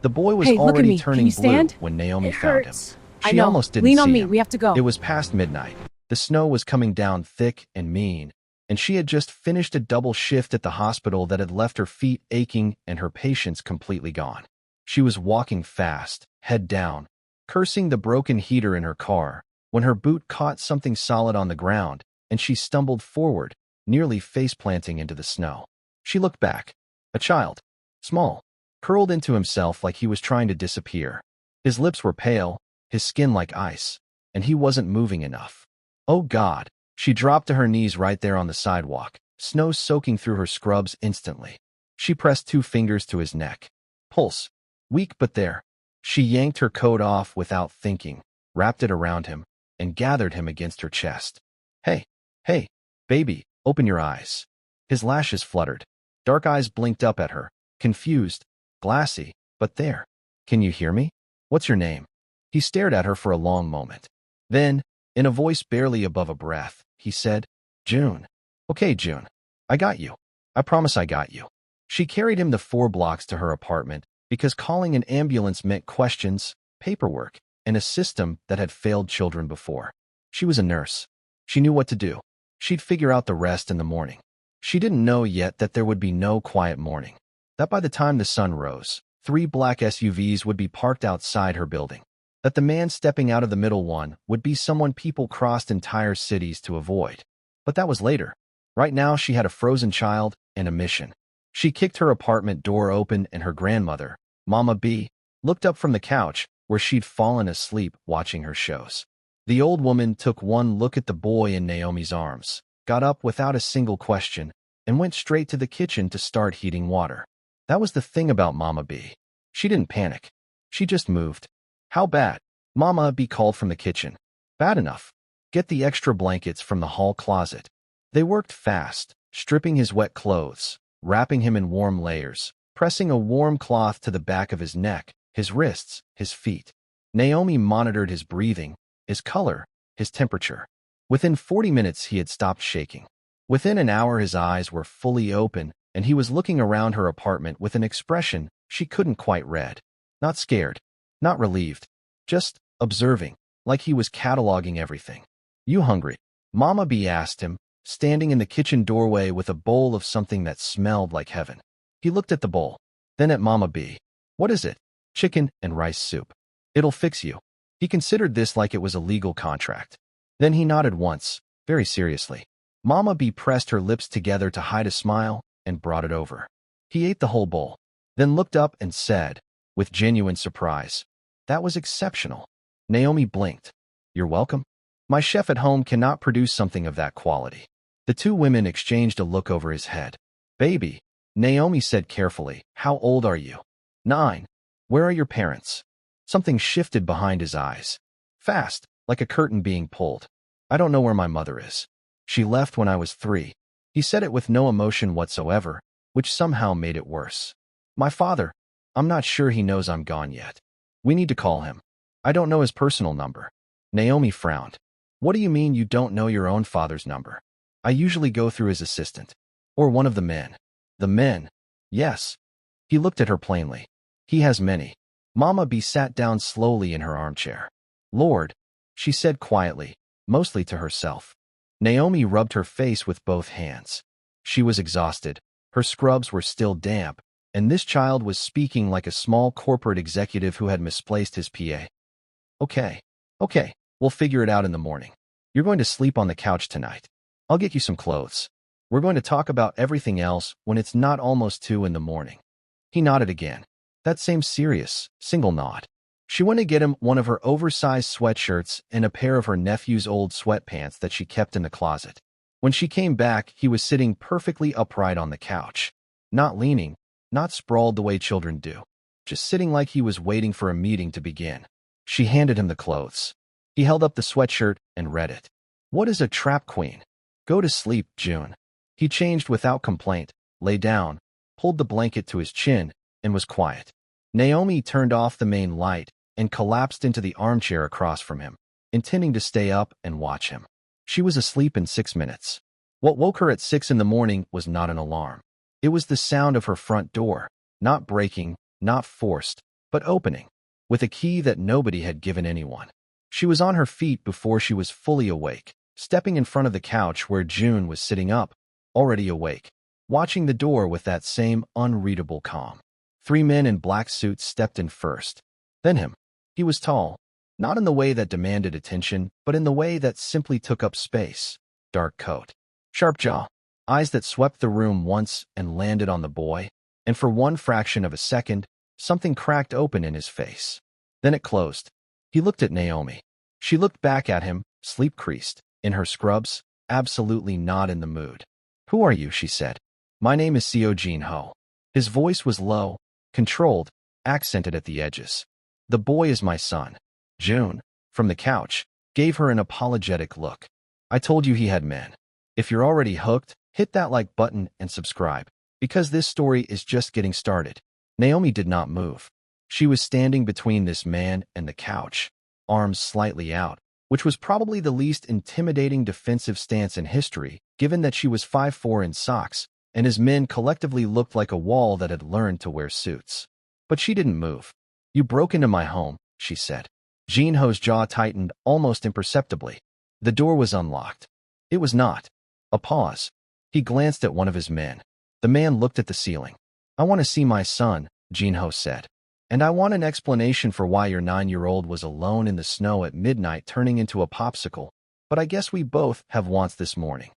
The boy was Hey, look at already me. Can turning you blue stand? when Naomi It found him. hurts. I She know. almost didn't Lean on see me. him. We have to go. It was past midnight. The snow was coming down thick and mean, and she had just finished a double shift at the hospital that had left her feet aching and her patience completely gone. She was walking fast, head down, cursing the broken heater in her car, when her boot caught something solid on the ground, and she stumbled forward, nearly face-planting into the snow. She looked back. A child, small, curled into himself like he was trying to disappear. His lips were pale, his skin like ice, and he wasn't moving enough. Oh God! She dropped to her knees right there on the sidewalk, snow soaking through her scrubs instantly. She pressed 2 fingers to his neck. Pulse. Weak but there. She yanked her coat off without thinking, wrapped it around him, and gathered him against her chest. Hey, hey, baby, open your eyes. His lashes fluttered. Dark eyes blinked up at her, confused, glassy, but there. Can you hear me? What's your name? He stared at her for a long moment. Then, in a voice barely above a breath, he said, June. Okay, June. I got you. I promise I got you. She carried him the 4 blocks to her apartment because calling an ambulance meant questions, paperwork, and a system that had failed children before. She was a nurse. She knew what to do. She'd figure out the rest in the morning. She didn't know yet that there would be no quiet morning. That by the time the sun rose, 3 black SUVs would be parked outside her building. That the man stepping out of the middle one would be someone people crossed entire cities to avoid. But that was later. Right now she had a frozen child and a mission. She kicked her apartment door open and her grandmother, Mama B, looked up from the couch where she'd fallen asleep watching her shows. The old woman took one look at the boy in Naomi's arms, got up without a single question, and went straight to the kitchen to start heating water. That was the thing about Mama B. She didn't panic. She just moved. How bad? Mama B called from the kitchen. Bad enough. Get the extra blankets from the hall closet. They worked fast, stripping his wet clothes, wrapping him in warm layers, pressing a warm cloth to the back of his neck, his wrists, his feet. Naomi monitored his breathing, his color, his temperature. Within 40 minutes he had stopped shaking. Within an hour his eyes were fully open, and he was looking around her apartment with an expression she couldn't quite read. Not scared. Not relieved. Just observing, like he was cataloging everything. You hungry? Mama B asked him, standing in the kitchen doorway with a bowl of something that smelled like heaven. He looked at the bowl, then at Mama B. What is it? Chicken and rice soup. It'll fix you. He considered this like it was a legal contract. Then he nodded once, very seriously. Mama B pressed her lips together to hide a smile and brought it over. He ate the whole bowl, then looked up and said, with genuine surprise, that was exceptional. Naomi blinked. You're welcome. My chef at home cannot produce something of that quality. The 2 women exchanged a look over his head. Baby, Naomi said carefully, how old are you? 9. Where are your parents? Something shifted behind his eyes. Fast, like a curtain being pulled. I don't know where my mother is. She left when I was 3. He said it with no emotion whatsoever, which somehow made it worse. My father, I'm not sure he knows I'm gone yet. We need to call him. I don't know his personal number. Naomi frowned. What do you mean you don't know your own father's number? I usually go through his assistant. Or one of the men. The men? Yes. He looked at her plainly. He has many. Mama B sat down slowly in her armchair. Lord, she said quietly, mostly to herself. Naomi rubbed her face with both hands. She was exhausted. Her scrubs were still damp, and this child was speaking like a small corporate executive who had misplaced his PA. Okay, we'll figure it out in the morning. You're going to sleep on the couch tonight. I'll get you some clothes. We're going to talk about everything else when it's not almost 2 in the morning. He nodded again. That same serious, single nod. She went to get him one of her oversized sweatshirts and a pair of her nephew's old sweatpants that she kept in the closet. When she came back, he was sitting perfectly upright on the couch. Not leaning, not sprawled the way children do. Just sitting like he was waiting for a meeting to begin. She handed him the clothes. He held up the sweatshirt and read it. What is a trap queen? Go to sleep, June. He changed without complaint, lay down, pulled the blanket to his chin, and was quiet. Naomi turned off the main light and collapsed into the armchair across from him, intending to stay up and watch him. She was asleep in 6 minutes. What woke her at 6 in the morning was not an alarm. It was the sound of her front door, not breaking, not forced, but opening, with a key that nobody had given anyone. She was on her feet before she was fully awake, stepping in front of the couch where June was sitting up, already awake, watching the door with that same unreadable calm. 3 men in black suits stepped in first. Then him. He was tall, not in the way that demanded attention, but in the way that simply took up space. Dark coat, sharp jaw, eyes that swept the room once and landed on the boy, and for one fraction of a second, something cracked open in his face. Then it closed. He looked at Naomi. She looked back at him, sleep-creased, in her scrubs, absolutely not in the mood. "Who are you?" she said. "My name is Seo Jin-ho." His voice was low, controlled, accented at the edges. "The boy is my son." June, from the couch, gave her an apologetic look. "I told you he had men. If you're already hooked, hit that like button and subscribe, because this story is just getting started." Naomi did not move. She was standing between this man and the couch, arms slightly out, which was probably the least intimidating defensive stance in history, given that she was 5'4" in socks, and his men collectively looked like a wall that had learned to wear suits. But she didn't move. "You broke into my home," she said. Jin-ho's jaw tightened almost imperceptibly. The door was unlocked. It was not. A pause. He glanced at one of his men. The man looked at the ceiling. "I want to see my son," Jin-ho said. "And I want an explanation for why your 9-year-old was alone in the snow at midnight turning into a popsicle. But I guess we both have wants this morning."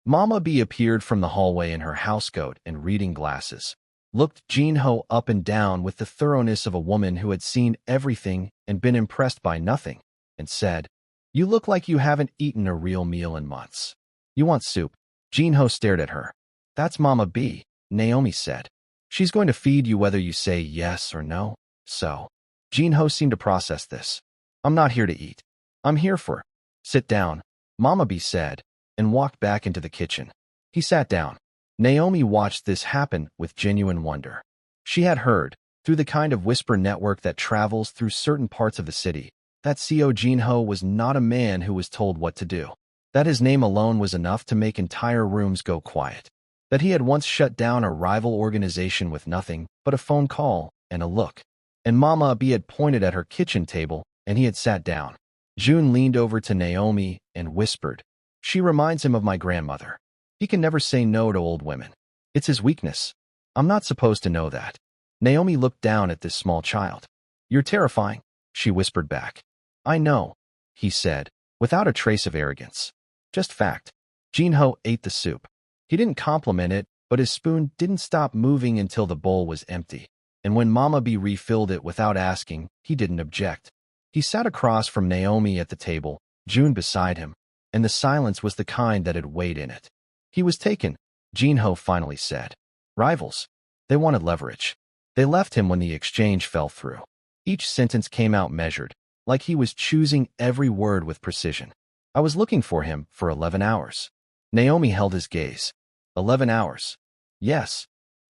Mama B appeared from the hallway in her housecoat and reading glasses, looked Jin-ho up and down with the thoroughness of a woman who had seen everything and been impressed by nothing, and said, "You look like you haven't eaten a real meal in months. You want soup?" Jin-ho stared at her. "That's Mama B," Naomi said. "She's going to feed you whether you say yes or no." So, Jin-ho seemed to process this. "I'm not here to eat. I'm here for—" "Sit down," Mama B said, and walked back into the kitchen. He sat down. Naomi watched this happen with genuine wonder. She had heard, through the kind of whisper network that travels through certain parts of the city, that Seo Jin-ho was not a man who was told what to do. That his name alone was enough to make entire rooms go quiet. That he had once shut down a rival organization with nothing but a phone call and a look. And Mama B had pointed at her kitchen table, and he had sat down. June leaned over to Naomi and whispered, "She reminds him of my grandmother. He can never say no to old women. It's his weakness. I'm not supposed to know that." Naomi looked down at this small child. "You're terrifying," she whispered back. "I know," he said, without a trace of arrogance. "Just fact." Jin-ho ate the soup. He didn't compliment it, but his spoon didn't stop moving until the bowl was empty. And when Mama B refilled it without asking, he didn't object. He sat across from Naomi at the table, June beside him, and the silence was the kind that had weight in it. "He was taken," Jin-ho finally said. "Rivals. They wanted leverage. They left him when the exchange fell through." Each sentence came out measured, like he was choosing every word with precision. "I was looking for him for 11 hours. Naomi held his gaze. 11 hours. Yes.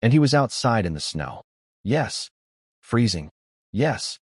And he was outside in the snow. Yes. Freezing. Yes.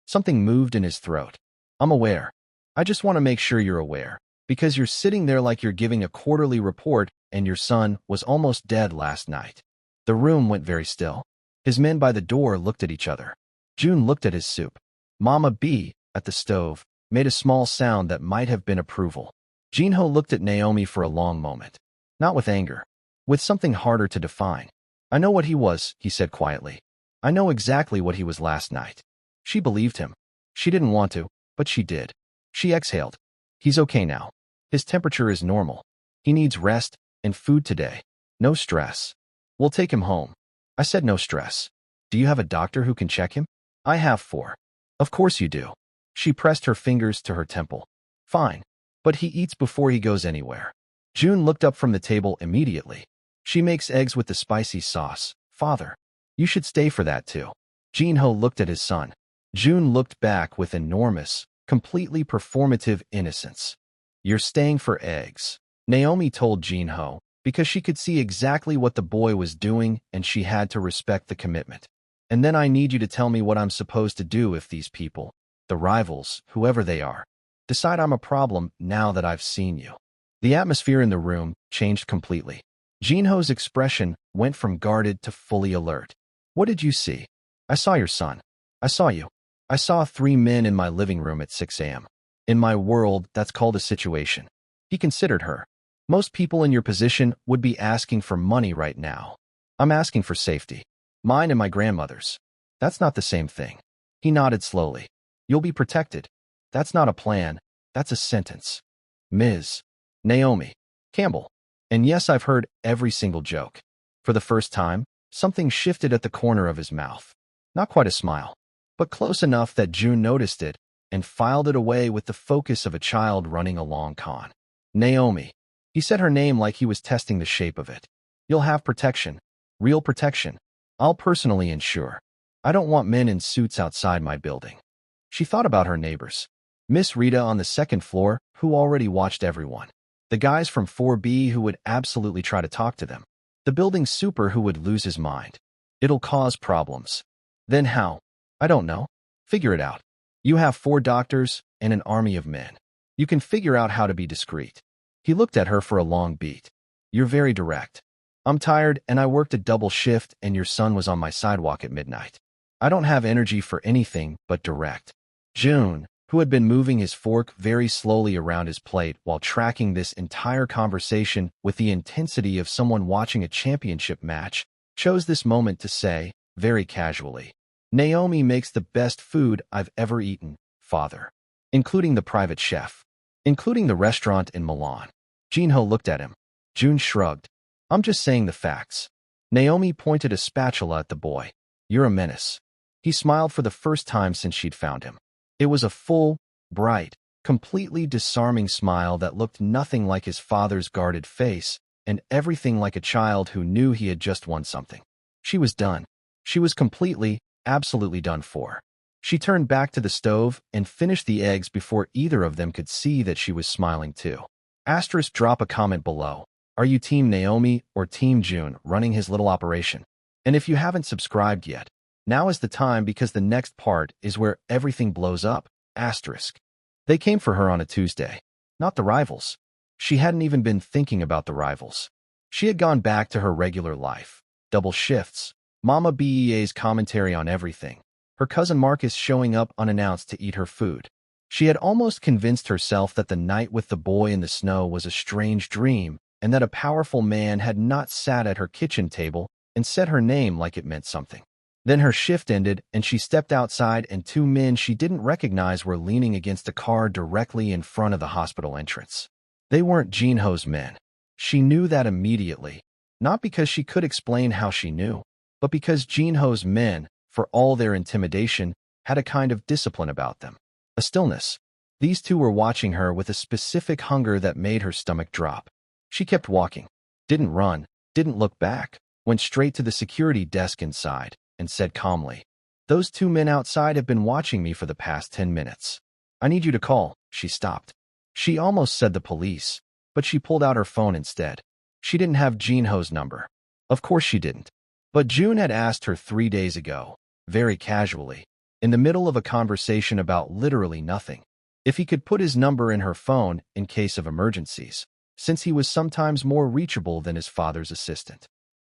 Something moved in his throat. "I'm aware. I just want to make sure you're aware, because you're sitting there like you're giving a quarterly report and your son was almost dead last night." The room went very still. His men by the door looked at each other. June looked at his soup. Mama B, at the stove, made a small sound that might have been approval. Jin-ho looked at Naomi for a long moment. Not with anger. With something harder to define. "I know what he was," he said quietly. "I know exactly what he was last night." She believed him. She didn't want to, but she did. She exhaled. "He's okay now. His temperature is normal. He needs rest and food today. No stress. We'll take him home." I said no stress. "Do you have a doctor who can check him?" "I have 4. "Of course you do." She pressed her fingers to her temple. "Fine. But he eats before he goes anywhere." June looked up from the table immediately. "She makes eggs with the spicy sauce. Father, you should stay for that too." Jin-ho looked at his son. June looked back with enormous, completely performative innocence. "You're staying for eggs," Naomi told Jin-ho, because she could see exactly what the boy was doing and she had to respect the commitment. "And then I need you to tell me what I'm supposed to do if these people, the rivals, whoever they are, decide I'm a problem now that I've seen you." The atmosphere in the room changed completely. Jin-ho's expression went from guarded to fully alert. "What did you see?" "I saw your son." I saw you. I saw 3 men in my living room at 6 a.m. In my world, that's called a situation. He considered her. Most people in your position would be asking for money right now. I'm asking for safety. Mine and my grandmother's. That's not the same thing. He nodded slowly. You'll be protected. That's not a plan. That's a sentence. Ms. Naomi Campbell. And yes, I've heard every single joke. For the first time, something shifted at the corner of his mouth. Not quite a smile, but close enough that June noticed it and filed it away with the focus of a child running a long con. Naomi. He said her name like he was testing the shape of it. You'll have protection. Real protection. I'll personally ensure. I don't want men in suits outside my building. She thought about her neighbors. Miss Rita on the second floor, who already watched everyone. The guys from 4B who would absolutely try to talk to them. The building super who would lose his mind. It'll cause problems. Then how? I don't know. Figure it out. You have 4 doctors and an army of men. You can figure out how to be discreet. He looked at her for a long beat. You're very direct. I'm tired and I worked a double shift and your son was on my sidewalk at midnight. I don't have energy for anything but direct. June, who had been moving his fork very slowly around his plate while tracking this entire conversation with the intensity of someone watching a championship match, chose this moment to say, very casually, Naomi makes the best food I've ever eaten, father. Including the private chef. Including the restaurant in Milan. Jinho looked at him. June shrugged. I'm just saying the facts. Naomi pointed a spatula at the boy. You're a menace. He smiled for the first time since she'd found him. It was a full, bright, completely disarming smile that looked nothing like his father's guarded face and everything like a child who knew he had just won something. She was done. She was completely, absolutely done for. She turned back to the stove and finished the eggs before either of them could see that she was smiling too. Asterisk, drop a comment below. Are you Team Naomi or Team June running his little operation? And if you haven't subscribed yet, now is the time because the next part is where everything blows up. Asterisk. They came for her on a Tuesday. Not the rivals. She hadn't even been thinking about the rivals. She had gone back to her regular life. Double shifts. Mama Bea's commentary on everything. Her cousin Marcus showing up unannounced to eat her food. She had almost convinced herself that the night with the boy in the snow was a strange dream and that a powerful man had not sat at her kitchen table and said her name like it meant something. Then her shift ended and she stepped outside and 2 men she didn't recognize were leaning against a car directly in front of the hospital entrance. They weren't Jinho's men. She knew that immediately, not because she could explain how she knew, but because Jinho's men, for all their intimidation, had a kind of discipline about them. A stillness. These 2 were watching her with a specific hunger that made her stomach drop. She kept walking, didn't run, didn't look back, went straight to the security desk inside, and said calmly, Those 2 men outside have been watching me for the past 10 minutes. I need you to call. She stopped. She almost said the police, but she pulled out her phone instead. She didn't have Jinho's number. Of course she didn't. But June had asked her 3 days ago, very casually, in the middle of a conversation about literally nothing, if he could put his number in her phone in case of emergencies, since he was sometimes more reachable than his father's assistant.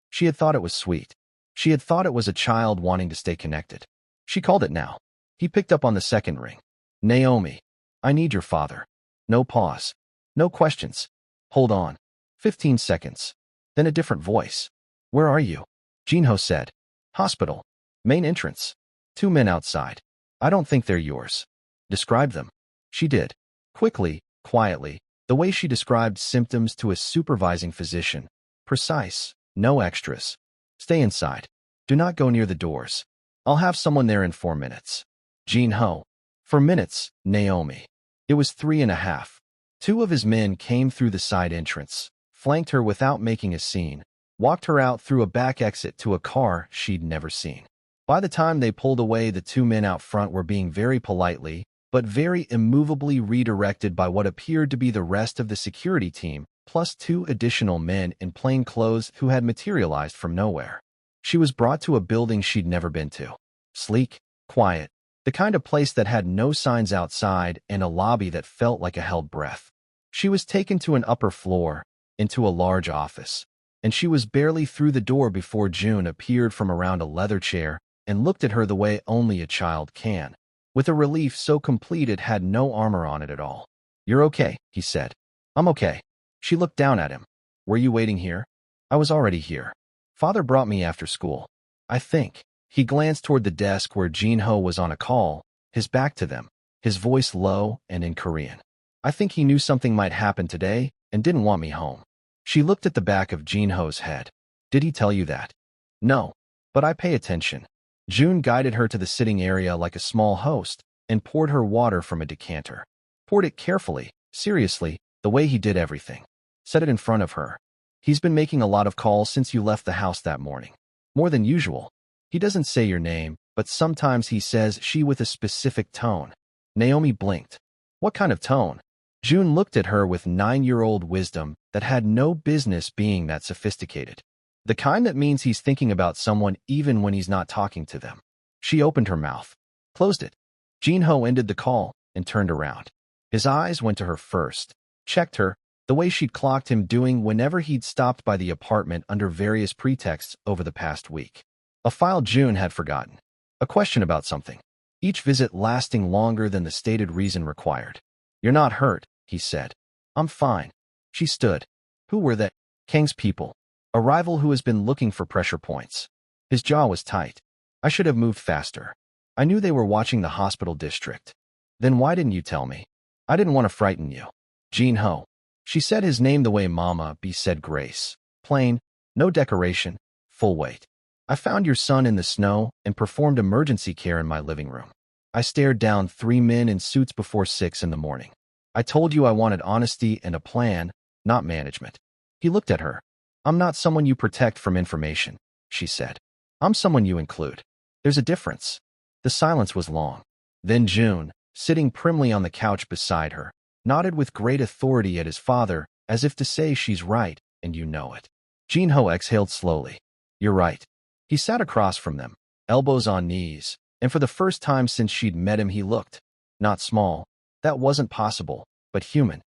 She had thought it was sweet. She had thought it was a child wanting to stay connected. She called it now. He picked up on the second ring. Naomi, I need your father. No pause. No questions. Hold on. 15 seconds. Then a different voice. Where are you? Jinho said. Hospital. Main entrance. 2 men outside. I don't think they're yours. Describe them. She did. Quickly, quietly, the way she described symptoms to a supervising physician. Precise. No extras. Stay inside. Do not go near the doors. I'll have someone there in 4 minutes. Jinho. For minutes, Naomi. It was 3.5. 2 of his men came through the side entrance, flanked her without making a scene, walked her out through a back exit to a car she'd never seen. By the time they pulled away, the 2 men out front were being very politely, but very immovably redirected by what appeared to be the rest of the security team, plus 2 additional men in plain clothes who had materialized from nowhere. She was brought to a building she'd never been to. Sleek, quiet, the kind of place that had no signs outside and a lobby that felt like a held breath. She was taken to an upper floor, into a large office, and she was barely through the door before June appeared from around a leather chair, and looked at her the way only a child can, with a relief so complete it had no armor on it at all. "You're okay," he said. "I'm okay." She looked down at him. "Were you waiting here?" "I was already here. Father brought me after school. I think." He glanced toward the desk where Jin-ho was on a call, his back to them, his voice low and in Korean. "I think he knew something might happen today and didn't want me home." She looked at the back of Jin-ho's head. "Did he tell you that?" "No, but I pay attention." June guided her to the sitting area like a small host and poured her water from a decanter. Poured it carefully, seriously, the way he did everything. Set it in front of her. "He's been making a lot of calls since you left the house that morning. More than usual. He doesn't say your name, but sometimes he says she with a specific tone." Naomi blinked. "What kind of tone?" June looked at her with 9-year-old wisdom that had no business being that sophisticated. "The kind that means he's thinking about someone even when he's not talking to them." She opened her mouth, closed it. Jin-ho ended the call and turned around. His eyes went to her first, checked her, the way she'd clocked him doing whenever he'd stopped by the apartment under various pretexts over the past week. A file June had forgotten. A question about something. Each visit lasting longer than the stated reason required. "You're not hurt," he said. "I'm fine." She stood. "Who were they?" "Kang's people. A rival who has been looking for pressure points." His jaw was tight. "I should have moved faster. I knew they were watching the hospital district." "Then why didn't you tell me?" "I didn't want to frighten you." Jin-ho. She said his name the way Mama B said Grace. Plain, no decoration, full weight. "I found your son in the snow and performed emergency care in my living room. I stared down 3 men in suits before 6 in the morning. I told you I wanted honesty and a plan, not management." He looked at her. "I'm not someone you protect from information," she said. "I'm someone you include. There's a difference." The silence was long. Then June, sitting primly on the couch beside her, nodded with great authority at his father, as if to say she's right, and you know it. Jin-ho exhaled slowly. "You're right." He sat across from them, elbows on knees, and for the first time since she'd met him he looked. Not small. That wasn't possible, but human.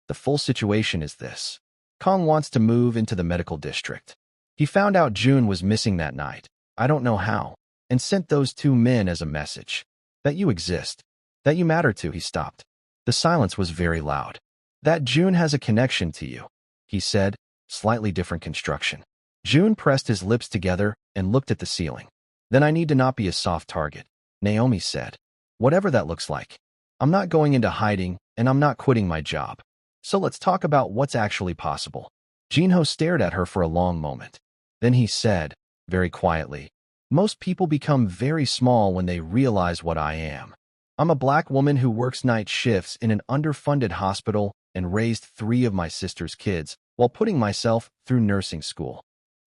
"The full situation is this. Kong wants to move into the medical district. He found out June was missing that night, I don't know how, and sent those 2 men as a message. That you exist. That you matter to." He stopped. The silence was very loud. "That June has a connection to you," he said, slightly different construction. June pressed his lips together and looked at the ceiling. "Then I need to not be a soft target," Naomi said. "Whatever that looks like. I'm not going into hiding, and I'm not quitting my job. So let's talk about what's actually possible." Jin-ho stared at her for a long moment. Then he said, very quietly, "Most people become very small when they realize what I am. I'm a black woman who works night shifts in an underfunded hospital and raised 3 of my sister's kids while putting myself through nursing school."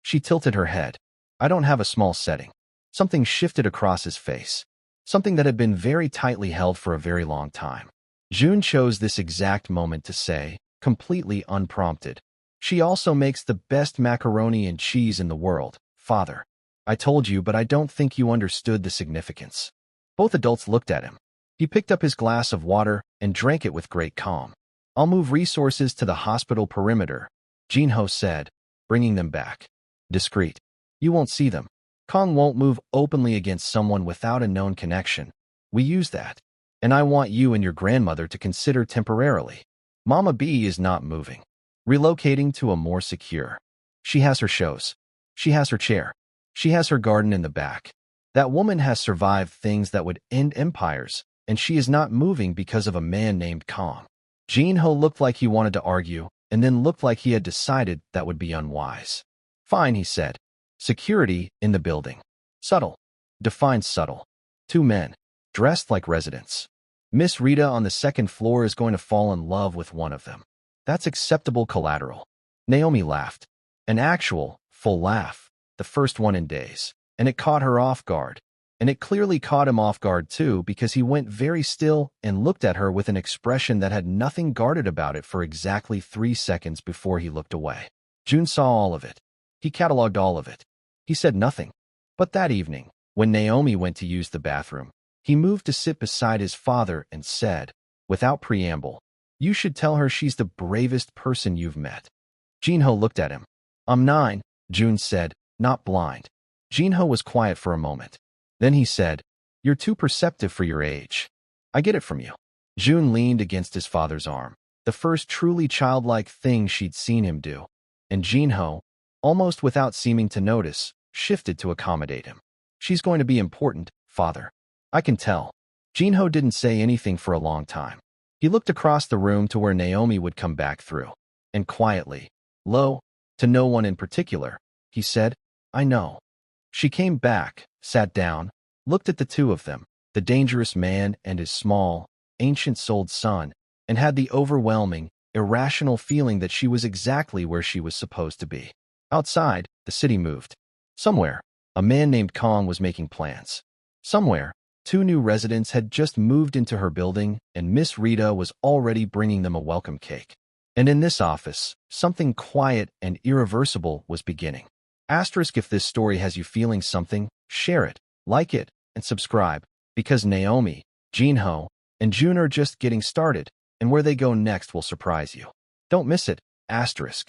She tilted her head. "I don't have a small setting." Something shifted across his face. Something that had been very tightly held for a very long time. June chose this exact moment to say, completely unprompted, "She also makes the best macaroni and cheese in the world, Father. I told you, but I don't think you understood the significance." Both adults looked at him. He picked up his glass of water and drank it with great calm. "I'll move resources to the hospital perimeter," Jin-ho said, bringing them back. "Discreet. You won't see them. Kong won't move openly against someone without a known connection. We use that. And I want you and your grandmother to consider temporarily. Mama B is not moving. Relocating to a more secure. She has her shows. She has her chair. She has her garden in the back. That woman has survived things that would end empires, and she is not moving because of a man named Kong." Jin-ho looked like he wanted to argue, and then looked like he had decided that would be unwise. "Fine," he said. "Security in the building. Subtle. Define subtle. 2 men, dressed like residents. Miss Rita on the 2nd floor is going to fall in love with one of them. That's acceptable collateral." Naomi laughed. An actual, full laugh, the first one in days, and it caught her off guard. And it clearly caught him off guard too, because he went very still and looked at her with an expression that had nothing guarded about it for exactly 3 seconds before he looked away. June saw all of it. He catalogued all of it. He said nothing. But that evening, when Naomi went to use the bathroom, he moved to sit beside his father and said, without preamble, "You should tell her she's the bravest person you've met." Jin-ho looked at him. "I'm 9, June said, not blind." Jin-ho was quiet for a moment. Then he said, "You're too perceptive for your age. I get it from you." June leaned against his father's arm, the first truly childlike thing she'd seen him do, and Jinho, almost without seeming to notice, shifted to accommodate him. "She's going to be important, father. I can tell." Jinho didn't say anything for a long time. He looked across the room to where Naomi would come back through, and quietly, low, to no one in particular, he said, "I know." She came back, sat down, looked at the two of them, the dangerous man and his small, ancient-souled son, and had the overwhelming, irrational feeling that she was exactly where she was supposed to be. Outside, the city moved. Somewhere, a man named Kong was making plans. Somewhere, 2 new residents had just moved into her building, and Miss Rita was already bringing them a welcome cake. And in this office, something quiet and irreversible was beginning. Asterisk, if this story has you feeling something, share it, like it, and subscribe, because Naomi, Jinho, and June are just getting started, and where they go next will surprise you. Don't miss it, asterisk.